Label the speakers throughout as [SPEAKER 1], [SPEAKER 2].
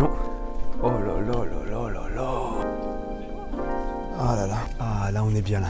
[SPEAKER 1] Attention. Oh là là là là là là. Ah là là. Ah là on est bien là.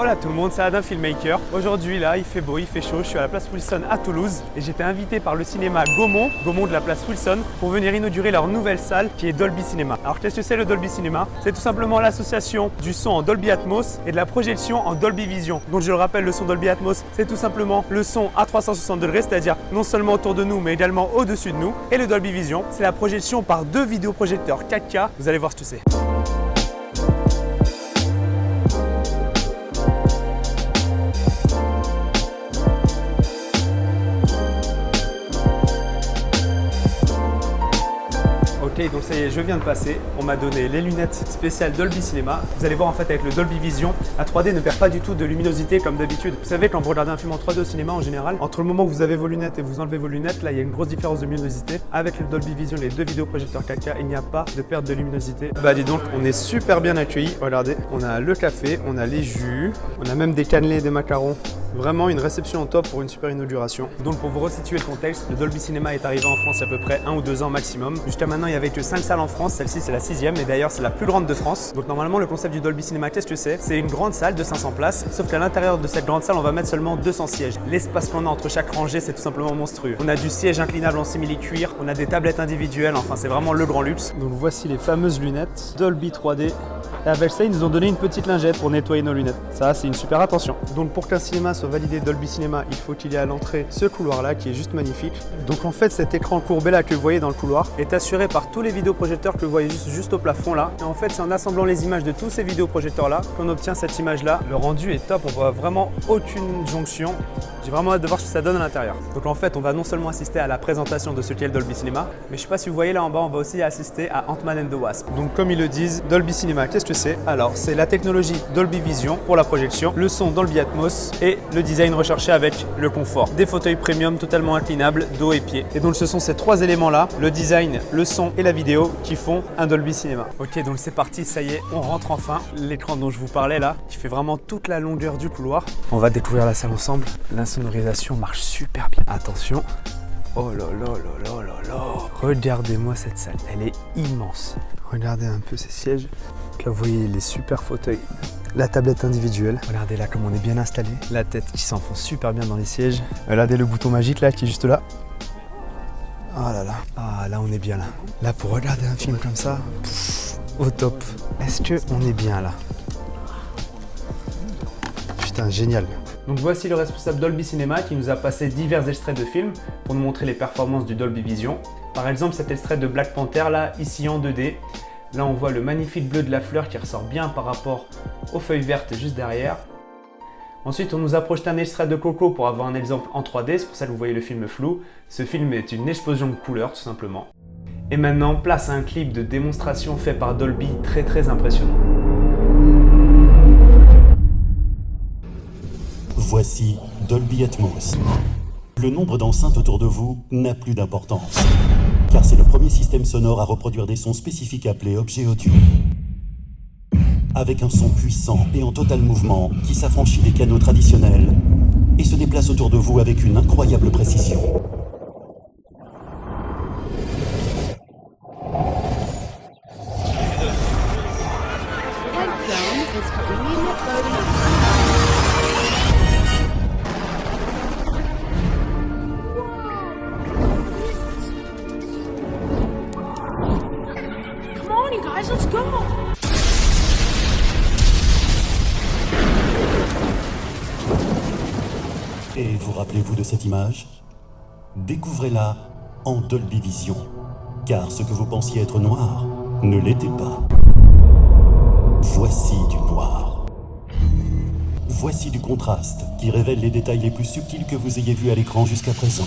[SPEAKER 1] Hola tout le monde, c'est Adam Filmmaker. Aujourd'hui là, il fait beau, il fait chaud, je suis à la place Wilson à Toulouse et j'ai été invité par le cinéma Gaumont de la place Wilson pour venir inaugurer leur nouvelle salle qui est Dolby Cinema. Alors qu'est-ce que c'est le Dolby Cinema? C'est tout simplement l'association du son en Dolby Atmos et de la projection en Dolby Vision. Donc je le rappelle, le son Dolby Atmos, c'est tout simplement le son à 360 degrés, c'est-à-dire non seulement autour de nous mais également au-dessus de nous. Et le Dolby Vision, c'est la projection par deux vidéoprojecteurs 4K. Vous allez voir ce que c'est. Ok, donc ça y est, je viens de passer. On m'a donné les lunettes spéciales Dolby Cinema. Vous allez voir en fait avec le Dolby Vision, la 3D ne perd pas du tout de luminosité comme d'habitude. Vous savez, quand vous regardez un film en 3D au cinéma en général, entre le moment où vous avez vos lunettes et vous enlevez vos lunettes, là il y a une grosse différence de luminosité. Avec le Dolby Vision, les deux vidéoprojecteurs 4K, il n'y a pas de perte de luminosité. Bah dis donc, on est super bien accueillis. Regardez, on a le café, on a les jus, on a même des cannelés, des macarons. Vraiment une réception au top pour une super inauguration. Donc pour vous resituer le contexte, le Dolby Cinema est arrivé en France il y a à peu près 1 ou 2 ans maximum. Jusqu'à maintenant, il y avait que 5 salles en France, celle-ci c'est la 6e et d'ailleurs c'est la plus grande de France. Donc normalement le concept du Dolby Cinema, qu'est-ce que c'est? C'est une grande salle de 500 places, sauf qu'à l'intérieur de cette grande salle, on va mettre seulement 200 sièges. L'espace qu'on a entre chaque rangée, c'est tout simplement monstrueux. On a du siège inclinable en simili-cuir, on a des tablettes individuelles, enfin c'est vraiment le grand luxe. Donc voici les fameuses lunettes Dolby 3D. Et avec ça, ils nous ont donné une petite lingette pour nettoyer nos lunettes. Ça, c'est une super attention. Donc pour qu'un cinéma soit validé Dolby Cinema, il faut qu'il y ait à l'entrée ce couloir-là qui est juste magnifique. Donc en fait, cet écran courbé-là que vous voyez dans le couloir est assuré par tous les vidéoprojecteurs que vous voyez juste au plafond là. Et en fait, c'est en assemblant les images de tous ces vidéoprojecteurs-là qu'on obtient cette image-là. Le rendu est top, on voit vraiment aucune jonction. J'ai vraiment hâte de voir ce que ça donne à l'intérieur. Donc en fait, on va non seulement assister à la présentation de ce qu'est le Dolby Cinema, mais je sais pas si vous voyez là en bas, on va aussi assister à Ant-Man and the Wasp. Donc comme ils le disent, Dolby Cinema, qu'est-ce que c'est? Alors, c'est la technologie Dolby Vision pour la projection, le son Dolby Atmos et le design recherché avec le confort. Des fauteuils premium totalement inclinables, dos et pieds. Et donc ce sont ces trois éléments-là, le design, le son et la vidéo, qui font un Dolby Cinema. Ok, donc c'est parti, ça y est, on rentre enfin. L'écran dont je vous parlais là, qui fait vraiment toute la longueur du couloir. On va découvrir la salle ensemble. L'insonorisation marche super bien. Attention. Oh là là là là là là. Regardez-moi cette salle, elle est immense. Regardez un peu ces sièges. Là, vous voyez les super fauteuils, la tablette individuelle. Regardez là comme on est bien installé. La tête qui s'enfonce super bien dans les sièges. Regardez le bouton magique là qui est juste là. Ah là là. Ah là on est bien là. Là pour regarder un film comme ça, au top. Est-ce qu'on est bien là? Putain, génial. Donc voici le responsable Dolby Cinema qui nous a passé divers extraits de films pour nous montrer les performances du Dolby Vision. Par exemple cet extrait de Black Panther là, ici en 2D. Là on voit le magnifique bleu de la fleur qui ressort bien par rapport aux feuilles vertes juste derrière. Ensuite on nous a projeté un extrait de Coco pour avoir un exemple en 3D, c'est pour ça que vous voyez le film flou. Ce film est une explosion de couleurs tout simplement. Et maintenant place à un clip de démonstration fait par Dolby très impressionnant.
[SPEAKER 2] Voici Dolby Atmos. Le nombre d'enceintes autour de vous n'a plus d'importance, car c'est le premier système sonore à reproduire des sons spécifiques appelés objets audio. Avec un son puissant et en total mouvement qui s'affranchit des canaux traditionnels et se déplace autour de vous avec une incroyable précision.
[SPEAKER 3] Let's go!
[SPEAKER 2] Et vous rappelez-vous de cette image? Découvrez-la en Dolby Vision, car ce que vous pensiez être noir ne l'était pas. Voici du noir. Voici du contraste qui révèle les détails les plus subtils que vous ayez vus à l'écran jusqu'à présent.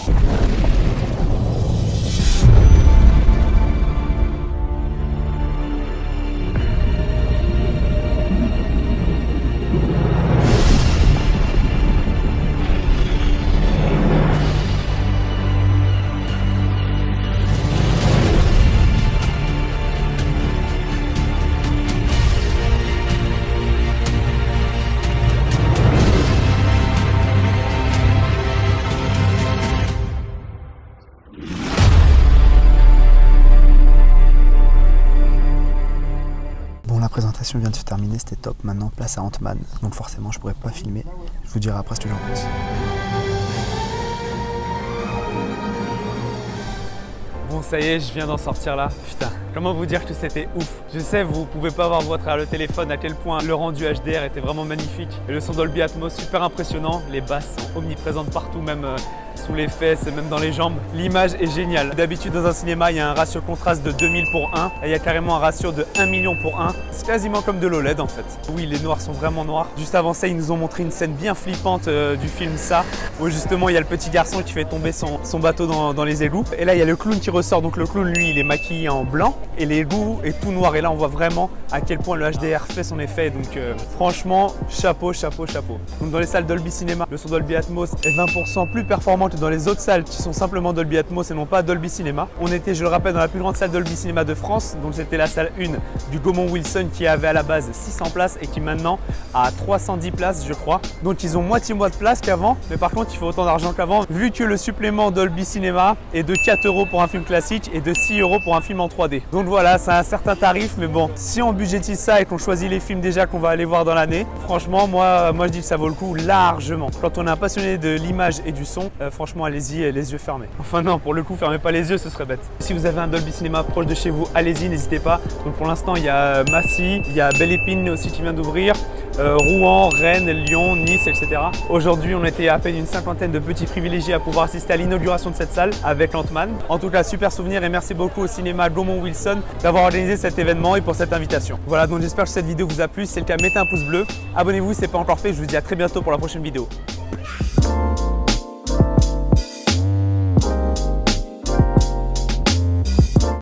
[SPEAKER 3] présentation vient de se terminer, c'était top. Maintenant, place à Ant-Man. Donc forcément, je pourrais pas filmer. Je vous dirai après ce que j'en pense.
[SPEAKER 1] Bon, ça y est, je viens d'en sortir là. Putain, comment vous dire que c'était ouf. Je sais, vous pouvez pas voir à travers le téléphone à quel point le rendu HDR était vraiment magnifique. Et le son Dolby Atmos, super impressionnant. Les basses sont omniprésentes partout, même sous les fesses et même dans les jambes. L'image est géniale. D'habitude, dans un cinéma, il y a un ratio contraste de 2000 pour 1. Et il y a carrément un ratio de 1 million pour 1. C'est quasiment comme de l'OLED en fait. Oui, les noirs sont vraiment noirs. Juste avant ça, ils nous ont montré une scène bien flippante du film Ça, où justement, il y a le petit garçon qui fait tomber son bateau dans les égouts. Et là, il y a le clown qui ressort. Donc le clown, lui, il est maquillé en blanc et l'égout est tout noir. Et là, on voit vraiment à quel point le HDR fait son effet. Donc franchement, chapeau, chapeau, chapeau. Donc dans les salles Dolby Cinema, le son Dolby Atmos est 20% plus performant que dans les autres salles qui sont simplement Dolby Atmos et non pas Dolby Cinema. On était, je le rappelle, dans la plus grande salle Dolby Cinema de France. Donc c'était la salle 1 du Gaumont Wilson qui avait à la base 600 places et qui maintenant a 310 places, je crois. Donc ils ont moitié moins de place qu'avant. Mais par contre, il faut autant d'argent qu'avant, vu que le supplément Dolby Cinema est de 4 € pour un film classique et de 6 € pour un film en 3D. Donc voilà, c'est un certain tarif, mais bon, si on budgétise ça et qu'on choisit les films déjà qu'on va aller voir dans l'année, franchement, moi je dis que ça vaut le coup largement. Quand on est un passionné de l'image et du son, franchement, allez-y les yeux fermés. Enfin non, pour le coup, fermez pas les yeux, ce serait bête. Si vous avez un Dolby Cinema proche de chez vous, allez-y, n'hésitez pas. Donc pour l'instant, il y a Massy, il y a Belle Épine aussi qui vient d'ouvrir, Rouen, Rennes, Lyon, Nice, etc. Aujourd'hui, on était à peine une cinquantaine de petits privilégiés à pouvoir assister à l'inauguration de cette salle avec Ant-Man. En tout cas, super souvenir et merci beaucoup au cinéma Gaumont Wilson d'avoir organisé cet événement et pour cette invitation. Voilà, donc j'espère que cette vidéo vous a plu. Si c'est le cas, mettez un pouce bleu. Abonnez-vous si ce n'est pas encore fait. Je vous dis à très bientôt pour la prochaine vidéo.